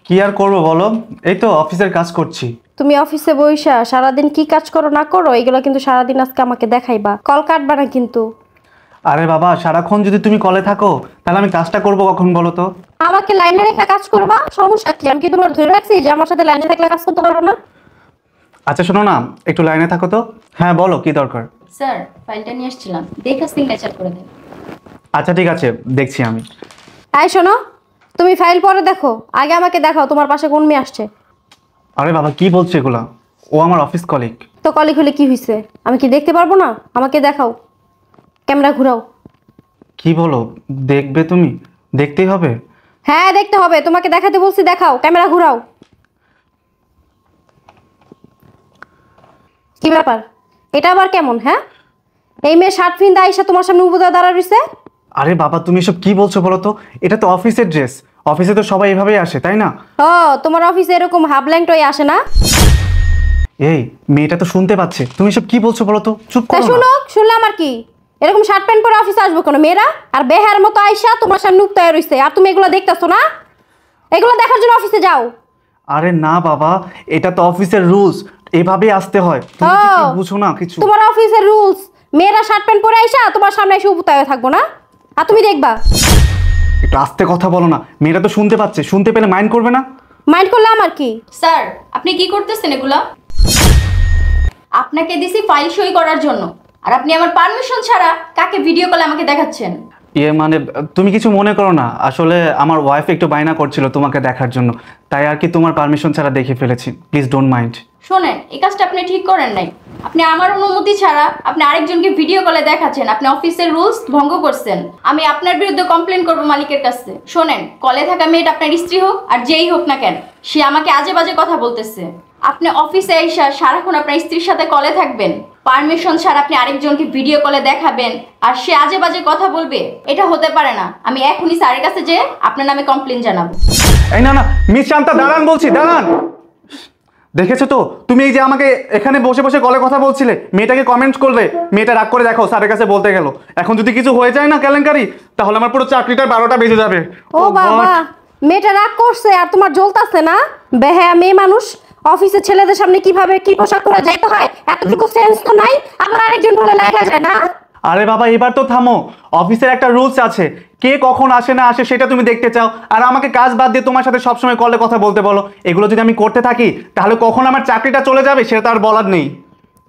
কি আর করবো বলো, এই তো অফিসের কাজ করছি। তুমি অফিসে বইসা সারাদিন কি কাজ করো না করো এগুলো কিন্তু সারাদিন আজকে আমাকে দেখাইবা, কল কাটবা না কিন্তু। আরে বাবা, সারাক্ষণ যদি তুমি কলে থাকো তাহলে আমি কাজটা করবো কখন বলো তো? আমাকে লাইনে রেখে কাজ করবা, সমস্যা কি? আমি কি তোমার ধরে রাখছি যে আমার সাথে লাইনে থাকলে কাজ করতে পারো না? আচ্ছা শোনো না, একটু লাইনে থাকো তো। হ্যাঁ বলো, কি দরকার? স্যার, ফাইলটা নিয়ে আসছিলাম, দেখে সিগনেচার করে দেন। আচ্ছা ঠিক আছে, দেখছি আমি। এই শোনো, তুমি ফাইল পরে দেখো, আগে আমাকে দেখাও তোমার পাশে কোন মেয়ে আসছে। আরে বাবা কি বলছো এগুলা? ও আমার অফিস কলিগ। তো কলিগ হলে কি হয়েছে? আমি কি দেখতে পারবো না? আমাকে দেখাও, ক্যামেরা ঘুরাও। কি বলো, দেখবে তুমি? দেখতেই হবে? হ্যাঁ দেখতে হবে, তোমাকে দেখাতে বলছি, দেখাও, ক্যামেরা ঘুরাও। কি ব্যাপার, এটা আবার কেমন? হ্যাঁ, এই মেয়ে শার্ট ফিন্দা আইসা তোমার সামনে উপদা দাঁড়া রইছে। আরে বাবা তুমি এসব কি বলছো বলো তো? এটা তো অফিসের ড্রেস, অফিসে তো সবাই এভাবেই আসে তাই না? ও, তোমার অফিসে এরকম হাফ ল্যাংটোই আসে না? এই মেয়েটা তো শুনতে পাচ্ছে, তুমি এসব কি বলছো বলো তো? চুপ তা করো না। শুনুক, শুনলে আমার কি? এরকম শার্ট প্যান্ট পরে অফিসে আসবো কোনো মেয়েরা? আর বেহার মতো আইসা তোমার সামনে উপতায় রইছে, আর তুমি এগুলো দেখতেছো না? এগুলো দেখার জন্য অফিসে যাও। আরে না বাবা, এটা তো অফিসের রুলস, এভাবেই আসতে হয়। তুমি কি ও, বুঝো না কিছু? তোমার অফিসের রুলস, মেয়েরা শার্ট প্যান্ট পরে আইসা তোমার সামনে এসে উপতায় থাকবো না? আর তুমি দেখবা। একটু আস্তে কথা বলো না, মেয়েটা তো শুনতে পাচ্ছে, শুনতে পেলে মাইন্ড করবে না? মাইন্ড করলে আমার কি? স্যার, আপনি কি করতেছেন এগুলা? আপনাকে দিছি ফাইল সই করার জন্য, আর আপনি আমার পারমিশন ছাড়া কাকে ভিডিও কলে আমাকে দেখাচ্ছেন? মানে তুমি কিছু মনে করো না, আসলে আমার ওয়াইফ একটু বায়না করছিল তোমাকে দেখার জন্য, তাই আর কি তোমার পারমিশন ছাড়া দেখে ফেলেছি, প্লিজ ডোন্ট মাইন্ড। শোনেন, এই কাজটা আপনি ঠিক করেন নাই। আপনি আমার অনুমতি ছাড়া আপনি আরেকজনকে ভিডিও কলে দেখাচ্ছেন, আপনি অফিসের রুলস ভঙ্গ করছেন। আমি আপনার বিরুদ্ধে কমপ্লেন করব মালিকের কাছে। শোনেন, কলে থাকা মেয়েটা আপনার স্ত্রী হোক আর যেই হোক না কেন, সে আমাকে আজে বাজে কথা বলতেছে। আপনি অফিসে এসে সারাক্ষণ আপনার স্ত্রীর সাথে কলে থাকবেন, পারমিশন ছাড়া আপনি আরেকজনকে ভিডিও কলে দেখাবেন, আর সে আজে বাজে কথা বলবে? এটা হতে পারে না। আমি এখনই স্যারের কাছে যে আপনার নামে কমপ্লেন জানাবো। এই না না, মিস শান্তা দাঁড়ান বলছি, দাঁড়ান। দেখেছো তো, তুমি এই যে আমাকে এখানে বসে বসে কলে কথা বলছিলে, মেয়েটাকে কমেন্ট করলে, মেয়েটা রাগ করে দেখো স্যারের কাছে বলতে গেল। এখন যদি কিছু হয়ে যায় না কেলেঙ্কারি, তাহলে আমার পুরো চাকরিটার 12টা বেজে যাবে। ও বাবা, God! মেয়েটা রাগ করছে আর তোমার জ্বলতাছে না? বেহায়া মেয়ে মানুষ, অফিসে ছেলেদের সামনে কিভাবে কি পোশাক পরে যাইতে হয় এতটুকু সেন্স তো নাই? আবার আরেকজন বলে লাগা যায় না? আরে বাবা এবার তো থামো, অফিসের একটা রুলস আছে, কে কখন আসে না আসে সেটা তুমি দেখতে চাও, আর আমাকে কাজ বাদ দিয়ে তোমার সাথে সবসময় কলে কথা বলতে বলো। এগুলো যদি আমি করতে থাকি তাহলে কখন আমার চাকরিটা চলে যাবে সেটা তো আর বলার নেই।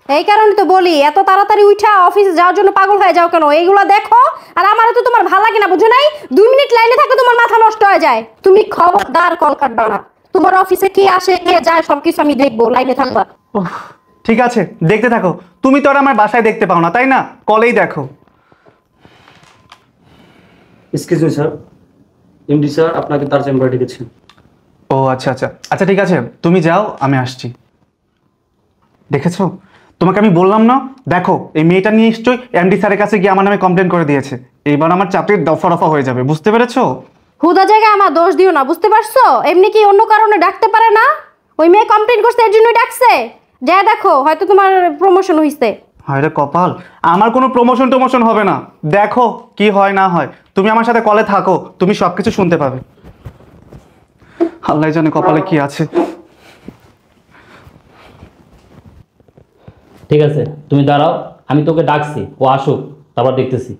এই কারণে তো বলি, এত তাড়াতাড়ি উঠা অফিসে যাওয়ার জন্য পাগল হয়ে যাও কেন? এইগুলো দেখো, আর আমারও তো তোমার ভালো লাগে না, বুঝো নাই? 2 মিনিট লাইনে থাকলে তোমার মাথা নষ্ট হয়ে যায়। তুমি খবরদার কল কাটবা না। তোমার অফিসে কে আসে কে যায় সবকিছু আমি দেখবো, লাইনে থাকবা। উফ, ঠিক আছে দেখতে থাকো, তুমি তো আর আমার বাসায় দেখতে পাও না তাই না, কলেই দেখো। Excuse me sir, MD sir আপনাকে তার চেম্বারে ডেকেছেন। ও আচ্ছা আচ্ছা আচ্ছা, ঠিক আছে তুমি যাও, আমি আসছি। দেখেছো, তোমাকে আমি বললাম না? দেখো এই মেয়েটা নিয়ে নিশ্চয়ই এমডি স্যারের কাছে গিয়ে আমার নামে কমপ্লেন করে দিয়েছে। এইবার আমার চাকরির দফা রফা হয়ে যাবে, বুঝতে পেরেছো? হুদা জায়গায় আমার দোষ দিও না, বুঝতে পারছো? এমনি কি অন্য কারণে ডাকতে পারে না? ওই মেয়ে কমপ্লেন করছে এর জন্যই ডাকছে। যা দেখো, হয়তো তোমার প্রমোশন হইছে। হয় রে কপাল, আমার কোনো প্রমোশন টমোশন হবে না, দেখো কি হয় না হয়। তুমি আমার সাথে কলে থাকো, তুমি সবকিছু শুনতে পাবে। আল্লাহ জানে কপালে কি আছে। ঠিক আছে তুমি দাঁড়াও, আমি তোকে ডাকছি, ও আসুক তারপর দেখতেছি।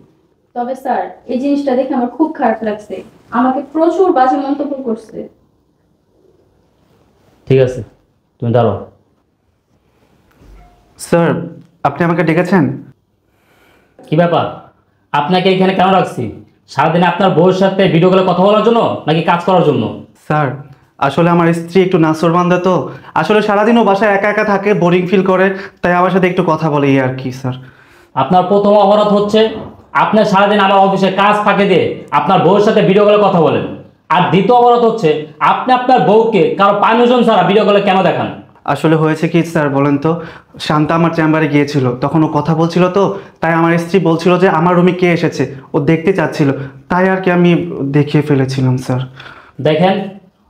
তবে স্যার, এই জিনিসটা দেখে আমার খুব খারাপ লাগছে। আমাকে প্রচুর বাজে মন্তব্য করছে। ঠিক আছে তুমি দাঁড়াও। স্যার, আপনি আমাকে ডেকেছেন? কি ব্যাপার, আপনাকে এখানে কেন রাখছি? সারাদিনে আপনার বউয়ের সাথে ভিডিও কলে কথা বলার জন্য নাকি কাজ করার জন্য? স্যার, আসলে আমার স্ত্রী একটু নাছোড়বান্দা তো, আসলে সারাদিনও বাসায় একা একা থাকে, বোরিং ফিল করে, তাই আমার সাথে একটু কথা বলে এই আর কি স্যার। আপনার প্রথম অপরাধ হচ্ছে আপনার সারাদিন আমার অফিসে কাজ ফাঁকে দিয়ে আপনার বউয়ের সাথে ভিডিও কলে কথা বলেন। আর দ্বিতীয় অপরাধ হচ্ছে আপনি আপনার বউকে কারো পারমিশন ছাড়া ভিডিও কলে কেন দেখান? আসলে হয়েছে কি স্যার বলেন তো, শান্তা আমার চেম্বারে গিয়েছিল, তখন ও কথা বলছিল তো, তাই আমার স্ত্রী বলছিল যে আমার রুমে কে এসেছে, ও দেখতে চাচ্ছিল, তাই আর কি আমি দেখিয়ে ফেলেছিলাম স্যার। দেখেন,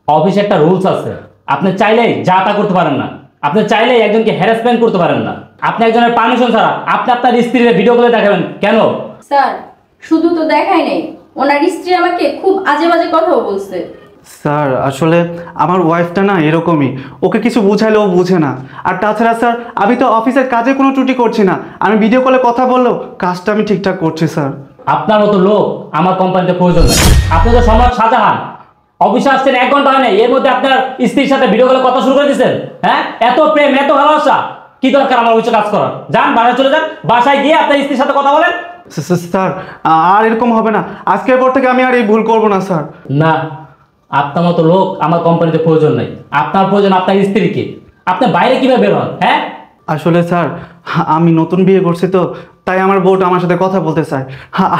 অফিসে একটা রুলস আছে, আপনি চাইলেই যা তা করতে পারেন না, আপনি চাইলেই একজনকে হ্যারাসমেন্ট করতে পারেন না। আপনি একজনের পারমিশন ছাড়া আপনি আপনার স্ত্রীর ভিডিও কলে দেখাবেন কেন? স্যার, শুধু তো দেখাই নেই, ওনার স্ত্রী আমাকে খুব আজে বাজে কথাও বলছে। স্যার আসলে আমার ওয়াইফটা না এরকমই, ওকে কিছু বুঝাইলে ও বুঝে না। আর তাছাড়া স্যার আমি তো অফিসের কাজে কোনো ত্রুটি করছি না, আমি ভিডিও কলে কথা বললেও কাজটা আমি ঠিকঠাক করছি স্যার। আপনার মতো লোক আমার কোম্পানিতে প্রয়োজন নেই। আপনি তো সম্রাট শাহজাহান, অফিসে আসছেন 1 ঘন্টা হয় নাই, এর মধ্যে আপনার স্ত্রীর সাথে ভিডিও কলে কথা শুরু করে দিয়েছেন। হ্যাঁ, এত প্রেম এত ভালোবাসা, কি দরকার আমার অফিসে কাজ করার? যান বাসায় চলে যান, বাসায় গিয়ে আপনার স্ত্রীর সাথে কথা বলেন। স্যার আর এরকম হবে না, আজকের পর থেকে আমি আর এই ভুল করবো না স্যার। না, আপনার মতো লোক আমার কোম্পানিতে প্রয়োজন নাই। আপনার প্রয়োজন আপনার স্ত্রীকে। আপনি বাইরে কিভাবে বের হন? হ্যাঁ, আসলে স্যার আমি নতুন বিয়ে করছি তো, তাই আমার বউটা আমার সাথে কথা বলতে চায়।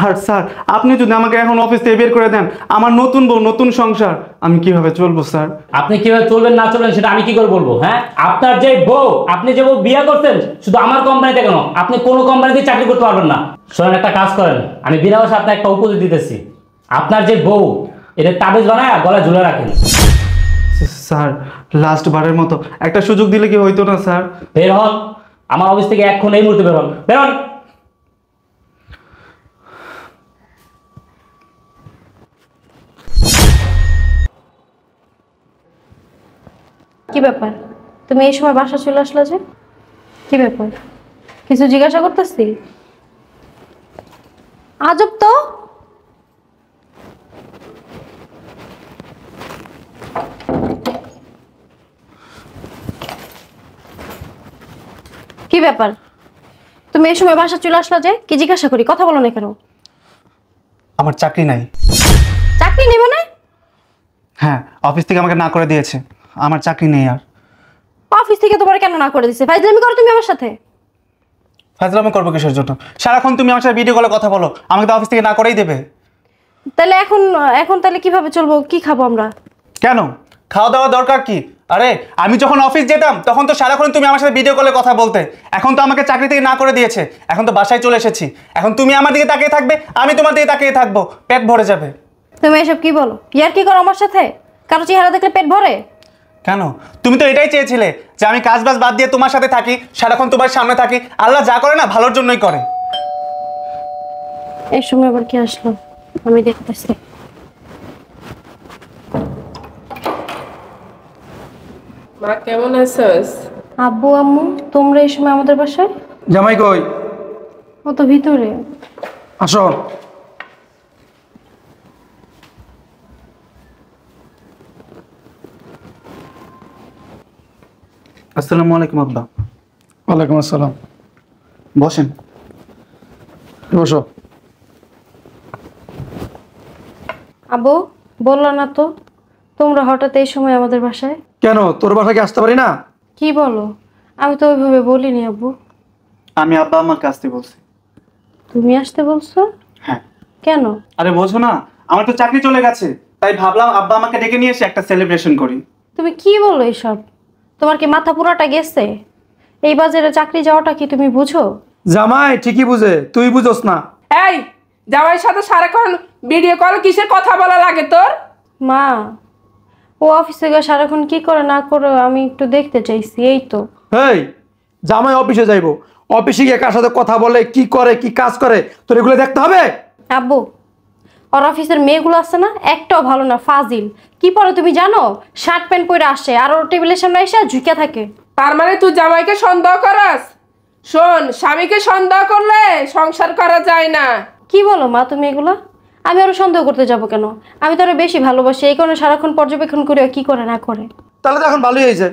আর স্যার আপনি যদি আমাকে এখন অফিস থেকে বের করে দেন, আমার নতুন বউ নতুন সংসার, আমি কিভাবে চলবো স্যার? আপনি কিভাবে চলবেন না চলবেন সেটা আমি কি করে বলবো? হ্যাঁ, আপনার যে বউ, আপনি যে বউ বিয়ে করছেন, শুধু আমার কোম্পানিতে কেন, আপনি কোনো কোম্পানিতে চাকরি করতে পারবেন না। শোনেন, একটা কাজ করেন, আমি বিনা সাথে একটা উপদেশ দিতেছি। আপনার যে বউ, এটা তাবিজ বানায় গলায় ঝুলে রাখেন। স্যার লাস্ট বারের মতো একটা সুযোগ দিলে কি হইতো না স্যার? বের হন আমার অফিস থেকে, এখন এই মুহূর্তে বের হন, বের হন। কি ব্যাপার, তুমি এই সময় বাসা চলে আসলে যে? কি ব্যাপার, কিছু জিজ্ঞাসা করতেছি? আজব তো। কি ব্যাপার, তুমি এই সময় বাসা চলে আসলে যে? কি জিজ্ঞাসা করি, কথা বলো না কেন? আমার চাকরি নাই। চাকরি নেবে না? হ্যাঁ, অফিস থেকে আমাকে না করে দিয়েছে, আমার চাকরি নেই আর। অফিস থেকে তোমার কেন না করে দিছে? ফাইজলামি করো তুমি আমার সাথে? ফাজলামি করবো কিসের জন্য? সারাক্ষণ তুমি আমার সাথে ভিডিও কলে কথা বলো, আমাকে তো অফিস থেকে না করেই দেবে। তাহলে এখন তাহলে কিভাবে চলবো, কি খাবো আমরা? কেন, খাওয়া দাওয়া দরকার কি? আরে আমি যখন অফিস যেতাম তখন তো সারাক্ষণ তুমি আমার সাথে ভিডিও কলে কথা বলতে, এখন তো আমাকে চাকরি থেকে না করে দিয়েছে, এখন তো বাসায় চলে এসেছি, এখন তুমি আমার দিকে তাকিয়ে থাকবে, আমি তোমার দিকে তাকিয়ে থাকবো, পেট ভরে যাবে। তুমি এসব কি বলো? ইয়ার কি করো আমার সাথে? কারো চেহারা দেখলে পেট ভরে? কেন, তুমি তো এটাই চেয়েছিলে যে আমি কাজ বাজ বাদ দিয়ে তোমার সাথে থাকি, সারাক্ষণ তোমার সামনে থাকি। আল্লাহ যা করে না ভালোর জন্যই করে। এই সময় আবার কি আসলো আমি দেখতেছি। মা কেমন আছিস? আব্বু আম্মু তোমরা এই সময় আমাদের বাসায়? জামাই কই? ও তো ভিতরে। আসো। আসসালামু আলাইকুম আব্বা। ওয়ালাইকুম আসসালাম। বসেন। বসো। আব্বু বললো না তো তোমরা হঠাৎ এই সময় আমাদের বাসায়? কেন, তোর বাসায় কি আসতে পারি না? কি বলো, আমি তো ওইভাবে বলিনি আব্বু। আমি আব্বা আমাকে আসতে বলছি। তুমি আসতে বলছো? হ্যাঁ। কেন? আরে বোঝো না, আমার তো চাকরি চলে গেছে, তাই ভাবলাম আব্বা আমাকে ডেকে নিয়ে এসে একটা সেলিব্রেশন করি। তুমি কি বলো এসব? তোমার কি মাথা পুরাটা গেছে? এই বাজারে চাকরি যাওয়াটা কি তুমি বুঝো? জামাই ঠিকই বুঝে, তুই বুঝোস না। এই জামাইয়ের সাথে সারাক্ষণ ভিডিও কল কিসের কথা বলা লাগে তোর? মা, ও অফিসে গিয়ে সারাক্ষণ কি করে না করে আমি একটু দেখতে চাইছি, এই তো। এই জামাই অফিসে যাইবো, অফিসে গিয়ে কার সাথে কথা বলে, কি করে, কি কাজ করে, তোর এগুলো দেখতে হবে? আব্বু, ওর অফিসের মেয়েগুলো আছে না, একটাও ভালো না, ফাজিল। কি পরে তুমি জানো? শার্ট প্যান্ট পরে আসে আর ওর টেবিলের সামনে এসে ঝুঁকে থাকে। তার মানে তুই জামাইকে সন্দেহ করাস? শোন, স্বামীকে সন্দেহ করলে সংসার করা যায় না। কি বলো মা তুমি এগুলো? আমি আরো সন্দেহ করতে যাব কেন? আমি তো আরো বেশি ভালোবাসি, এই কারণে সারাক্ষণ পর্যবেক্ষণ করে ও কি করে না করে। তাহলে তো এখন ভালোই হয়েছে,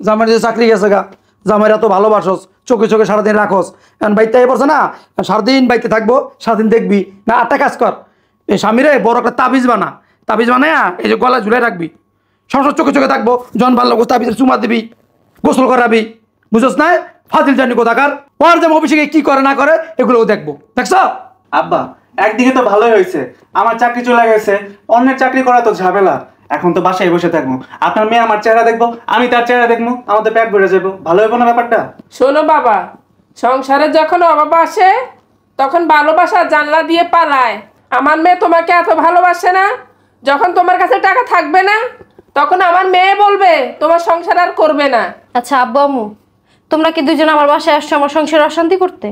জামাই যে চাকরি গেছে গা, জামাইরা তো ভালোবাসোস, চোখে চোখে সারাদিন রাখোস। এখন বাইতে পড়ছে না, সারাদিন বাইতে থাকবো, সারাদিন দেখবি না। আটটা কাজ কর, এই স্বামীরে বড় একটা তাবিজ বানা, তাবিজ বানায় এই যে গলা ঝুলে রাখবি, সবসময় চোখে চোখে থাকবো। জন ভালো লাগো তাবিজের চুমা দিবি, গোসল করাবি, বুঝোস না? ফাজিল জানি কোথাকার। ওর যে অফিসে গিয়ে কি করে না করে এগুলোও দেখবো, দেখছ? আব্বা একদিকে তো ভালোই হয়েছে, আমার চাকরি চলে গেছে, অন্যের চাকরি করা তো ঝামেলা, এখন তো বাসায় বসে থাকবো, আপনার মেয়ে আমার চেহারা দেখবো, আমি তার চেহারা দেখবো, আমাদের পেট ভরে যাবো, ভালো হইব না ব্যাপারটা? শোনো বাবা, সংসারে যখন অভাব আসে তখন ভালোবাসা জানলা দিয়ে পালায়। আমার মেয়ে তোমাকে এত ভালোবাসে না, যখন তোমার কাছে টাকা থাকবে না তখন আমার মেয়ে বলবে তোমার সংসার আর করবে না। আচ্ছা আব্বু আম্মু, তোমরা কি দুজন আমার বাসায় আসছো আমার সংসারে অশান্তি করতে?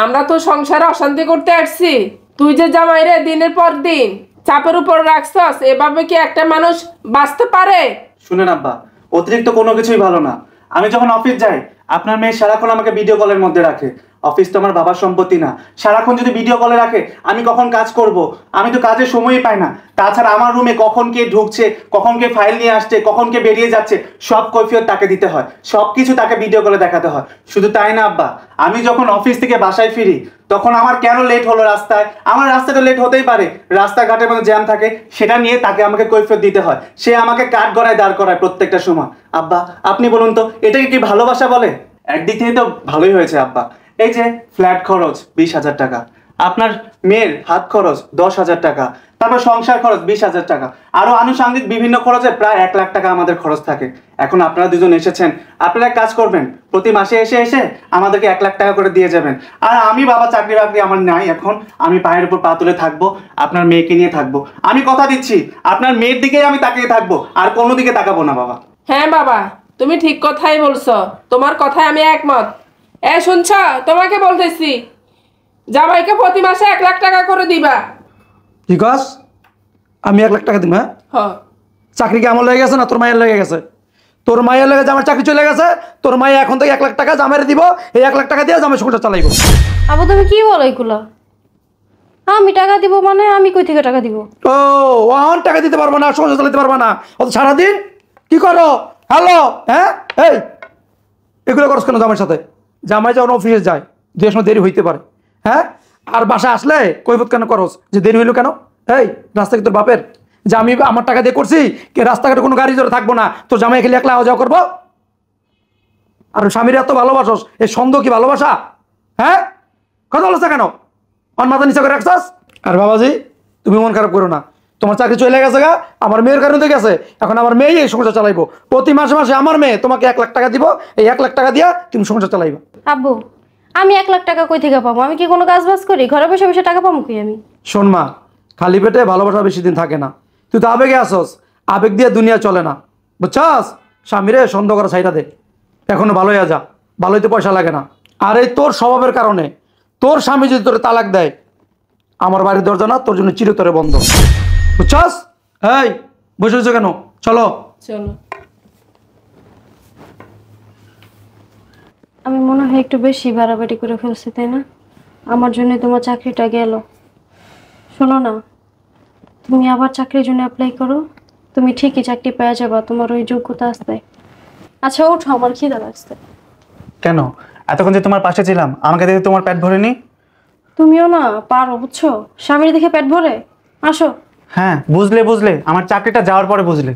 আমরা তো সংসারে অশান্তি করতে আসছি। তুই যে জামাইরে দিনের পর দিন চাপের উপর রাখছস, এভাবে কি একটা মানুষ বাঁচতে পারে? শুনেন আব্বা, অতিরিক্ত কোনো কিছুই ভালো না। আমি যখন অফিস যাই, আপনার মেয়ে সারাক্ষণ আমাকে ভিডিও কলের মধ্যে রাখে। অফিস তো আমার বাবার সম্পত্তি না, সারাক্ষণ যদি ভিডিও কলে রাখে আমি কখন কাজ করব? আমি তো কাজের সময়ই পাই না। তাছাড়া আমার রুমে কখন কে ঢুকছে, কখন কে ফাইল নিয়ে আসছে, কখন কে বেরিয়ে যাচ্ছে, সব কৈফিয়ত তাকে দিতে হয়, সব কিছু তাকে ভিডিও কলে দেখাতে হয়। শুধু তাই না আব্বা, আমি যখন অফিস থেকে বাসায় ফিরি তখন আমার কেন লেট হলো রাস্তায়, আমার রাস্তাটা লেট হতেই পারে, রাস্তাঘাটের মধ্যে জ্যাম থাকে, সেটা নিয়ে তাকে আমাকে কৈফিয়ত দিতে হয়। সে আমাকে কাঠ গড়ায় দাঁড় করায় প্রত্যেকটা সময়। আব্বা আপনি বলুন তো, এটাকে কি ভালোবাসা বলে? একদিক থেকে তো ভালোই হয়েছে আব্বা। এই যে ফ্ল্যাট খরচ 20,000 টাকা, আপনার মেয়ের হাত খরচ 10,000 টাকা, তারপর সংসার খরচ 20,000 টাকা, আরো আনুষঙ্গিক বিভিন্ন খরচে প্রায় 1 লাখ টাকা আমাদের খরচ থাকে। এখন আপনারা দুজন এসেছেন, আপনারা এক কাজ করবেন, প্রতি মাসে এসে এসে আমাদেরকে 1 লাখ টাকা করে দিয়ে যাবেন। আর আমি বাবা চাকরি বাকরি আমার নাই, এখন আমি পায়ের উপর পা তুলে থাকবো, আপনার মেয়েকে নিয়ে থাকবো। আমি কথা দিচ্ছি আপনার মেয়ের দিকেই আমি তাকিয়ে থাকবো, আর কোনো দিকে তাকাবো না বাবা। হ্যাঁ বাবা, তুমি ঠিক কথাই বলছো, তোমার কথায় আমি একমত। শুনছ, তোমাকে বলতেছি জামাইকে প্রতি মাসে 1 লাখ টাকা করে দিবা। কি কস? আমি 1 লাখ টাকা দিব? হ্যাঁ, হ, চাকরি কি আমার লেগে গেছে না তোর মায়ের লেগে গেছে? তোর মায়ের লেগে আমার চাকরি চলে গেছে, তোর মায়ে এখন থেকে 1 লাখ টাকা জামাইরে দিব। এই 1 লাখ টাকা দিয়ে জামাই সংসার চালাইব। আবু তুমি কি বলো এগুলা? আমি টাকা দিব মানে আমি কই থেকে টাকা দিব? ও ওহন টাকা দিতে পারবো না, সংসার চালাতে পারবো না, অত সারাদিন কি করো? হ্যালো, হ্যাঁ, এই এগুলো করছ কেন জামাইয়ের সাথে? জামাই যখন অফিসে যায় 2 সময় দেরি হইতে পারে, হ্যাঁ, আর বাসা আসলে কৈফত কেন করস যে দেরি হইলো কেন? এই রাস্তা কি তোর বাপের যে আমি আমার টাকা দিয়ে করছি? কে রাস্তাঘাটে কোনো গাড়ি ধরে থাকবো না, তোর জামাই খেলে একলা আওয়া যাওয়া করবো? আর স্বামীর এত ভালোবাসস, এই সন্দেহ কি ভালোবাসা? হ্যাঁ, কথা বলছ কেন? অন মাথা নিচে করে রাখছস। আর বাবাজি তুমি মন খারাপ করো না, তোমার চাকরি চলে গেছে গা, আমার মেয়ের কারণে তো গেছে। এখন আমার মেয়ে এই সংসার চালাইবো, প্রতি মাসে মাসে আমার মেয়ে তোমাকে 1 লাখ টাকা দিব। এই 1 লাখ টাকা দিয়া তুমি সংসার চালাইবা। আব্বু আমি 1 লাখ টাকা কই থেকে পাবো? আমি কি কোনো কাজ বাজ করি? ঘরে বসে বসে টাকা পাবো কি আমি? শোন মা, খালি পেটে ভালোবাসা বেশি দিন থাকে না। তুই তো আবেগে আসস, আবেগ দিয়ে দুনিয়া চলে না, বুঝছস? স্বামীরে সন্দেহ করা ছাইটা দে, এখনো ভালো হয়ে যা, ভালো হইতে পয়সা লাগে না। আর এই তোর স্বভাবের কারণে তোর স্বামী যদি তোর তালাক দেয়, আমার বাড়ির দরজা না তোর জন্য চিরতরে বন্ধ, বুঝছস? এই বসে বসে কেন? চলো। চলো। আমি মনে হয় একটু বেশি বাড়াবাড়ি করে ফেলছি, তাই না? আমার জন্য তোমার চাকরিটা গেল। শোনো না, তুমি আবার চাকরির জন্য অ্যাপ্লাই করো, তুমি ঠিকই চাকরি পেয়ে যাবা, তোমার ওই যোগ্যতা আসতে। আচ্ছা ওঠো, আমার খিদা লাগছে। কেন এতক্ষণ যে তোমার পাশে ছিলাম আমাকে দেখে তোমার পেট ভরেনি? তুমিও না পারো, বুঝছো? স্বামীর দেখে পেট ভরে। আসো। হ্যাঁ বুঝলে, আমার চাকরিটা যাওয়ার পরে বুঝলে।